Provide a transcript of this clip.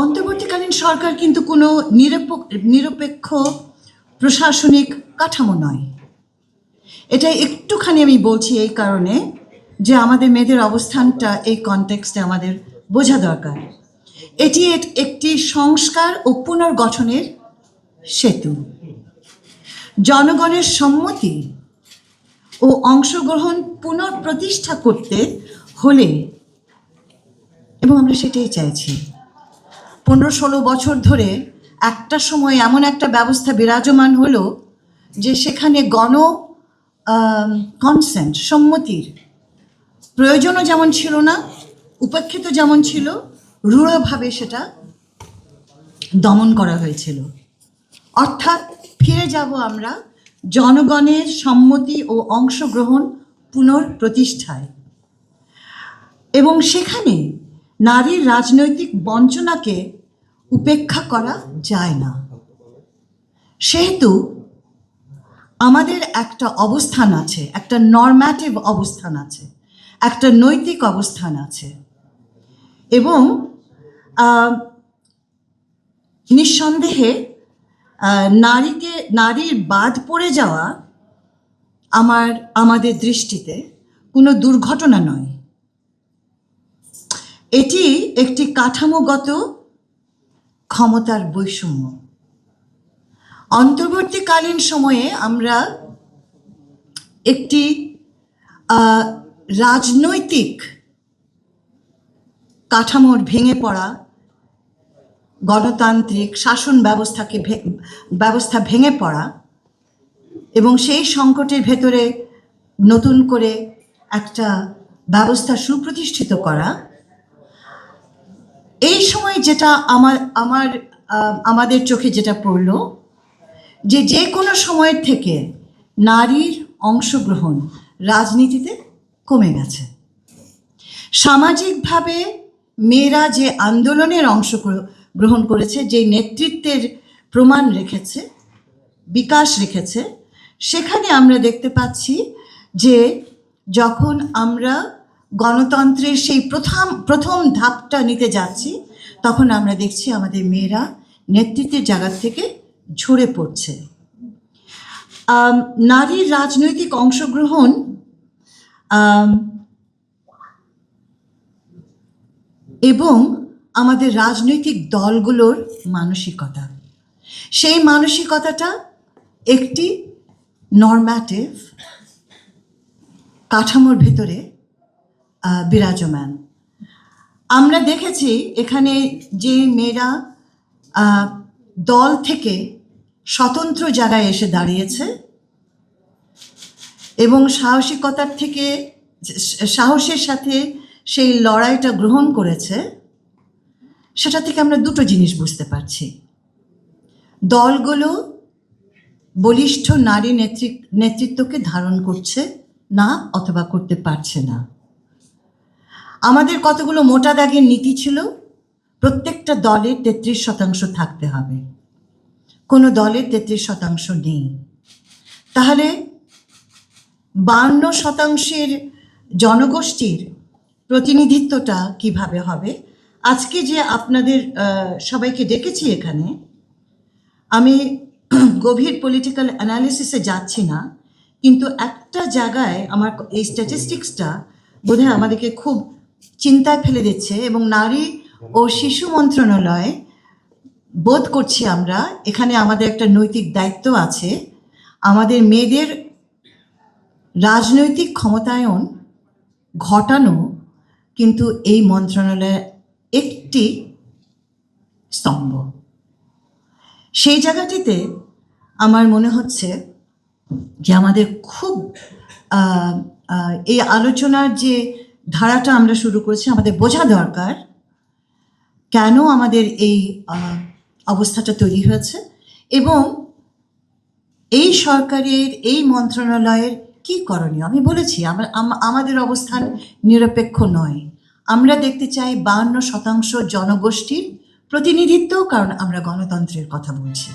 অন্তর্বর্তীকালীন সরকার কিন্তু কোনো নিরপেক্ষ প্রশাসনিক কাঠামো নয়। এটা একটুখানি আমি বলছি এই কারণে যে আমাদের মেয়েদের অবস্থানটা এই কনটেক্সটে আমাদের বোঝা দরকার। এটি একটি সংস্কার ও পুনর্গঠনের সেতু। জনগণের সম্মতি ও অংশগ্রহণ পুনঃপ্রতিষ্ঠা করতে হলে, এবং আমরা সেটাই চাইছি, 15-16 বছর ধরে একটা সময় এমন একটা ব্যবস্থা বিরাজমান হলো যে সেখানে কনসেন্ট, সম্মতির প্রয়োজনও যেমন ছিল না, উপেক্ষিত যেমন ছিল, রূঢ়ভাবে সেটা দমন করা হয়েছিল। অর্থাৎ ফিরে যাব আমরা জনগণের সম্মতি ও অংশগ্রহণ পুনঃপ্রতিষ্ঠায়, এবং সেখানে নারীর রাজনৈতিক বঞ্চনাকে উপেক্ষা করা যায় না। সেহেতু আমাদের একটা অবস্থান আছে, একটা নর্ম্যাটিভ অবস্থান আছে, একটা নৈতিক অবস্থান আছে, এবং নিঃসন্দেহে নারীর বাদ পড়ে যাওয়া আমাদের দৃষ্টিতে কোনো দুর্ঘটনা নয়। এটি একটি কাঠামোগত ক্ষমতার বৈষম্য। অন্তর্বর্তীকালীন সময়ে আমরা একটি রাজনৈতিক কাঠামোর ভেঙে পড়া, গণতান্ত্রিক শাসন ব্যবস্থা ভেঙে পড়া এবং সেই সংকটের ভেতরে নতুন করে একটা ব্যবস্থা সুপ্রতিষ্ঠিত করা, এই সময় যেটা আমাদের চোখে যেটা পড়ল যে কোনো সময়ের থেকে নারীর অংশগ্রহণ রাজনীতিতে কমে গেছে। সামাজিকভাবে মেয়েরা যে আন্দোলনের অংশগ্রহণ করেছে, যে নেতৃত্বের প্রমাণ রেখেছে, বিকাশ রেখেছে, সেখানে আমরা দেখতে পাচ্ছি যে যখন আমরা গণতন্ত্রের সেই প্রথম ধাপটা নিতে যাচ্ছি, তখন আমরা দেখছি আমাদের মেয়েরা নেতৃত্বের জায়গা থেকে ঝরে পড়ছে। নারীর রাজনৈতিক অংশগ্রহণ এবং আমাদের রাজনৈতিক দলগুলোর মানসিকতা, সেই মানসিকতাটা একটি নর্ম্যাটিভ কাঠামোর ভেতরে বিরাজমান। আমরা দেখেছি এখানে যে মেয়েরা দল থেকে স্বতন্ত্র জায়গায় এসে দাঁড়িয়েছে এবং সাহসের সাথে সেই লড়াইটা গ্রহণ করেছে, সেটা থেকে আমরা দুটো জিনিস বুঝতে পারছি। দলগুলো বলিষ্ঠ নারী নেতৃত্বকে ধারণ করছে না অথবা করতে পারছে না। আমাদের কতগুলো মোটা দাগের নীতি ছিল, প্রত্যেকটা দলের 33% থাকতে হবে, কোনো দলের 33% নেই। তাহলে 52% জনগোষ্ঠীর প্রতিনিধিত্বটা কিভাবে হবে? আজকে যে আপনাদের সবাইকে ডেকেছি এখানে, আমি গভীর পলিটিক্যাল অ্যানালিসিসে যাচ্ছি না, কিন্তু একটা জায়গায় আমার এই স্ট্যাটিস্টিক্সটা বোধহয় আমাদেরকে খুব চিন্তায় ফেলে দিচ্ছে, এবং নারী ও শিশু মন্ত্রণালয় বোধ করছি আমরা এখানে আমাদের একটা নৈতিক দায়িত্ব আছে, আমাদের মেয়েদের রাজনৈতিক ক্ষমতায়ন ঘটানো কিন্তু এই মন্ত্রণালয়ের একটি স্তম্ভ। সেই জায়গাটিতে আমার মনে হচ্ছে যে আমাদের খুব এই আলোচনার যে ধারাটা আমরা শুরু করেছি, আমাদের বোঝা দরকার কেন আমাদের এই অবস্থাটা তৈরি হয়েছে, এবং এই সরকারের, এই মন্ত্রণালয়ের কি করণীয়। আমি বলেছি আমাদের অবস্থান নিরপেক্ষ নয়, আমরা দেখতে চাই 52% জনগোষ্ঠীর প্রতিনিধিত্ব, কারণ আমরা গণতন্ত্রের কথা বলছি।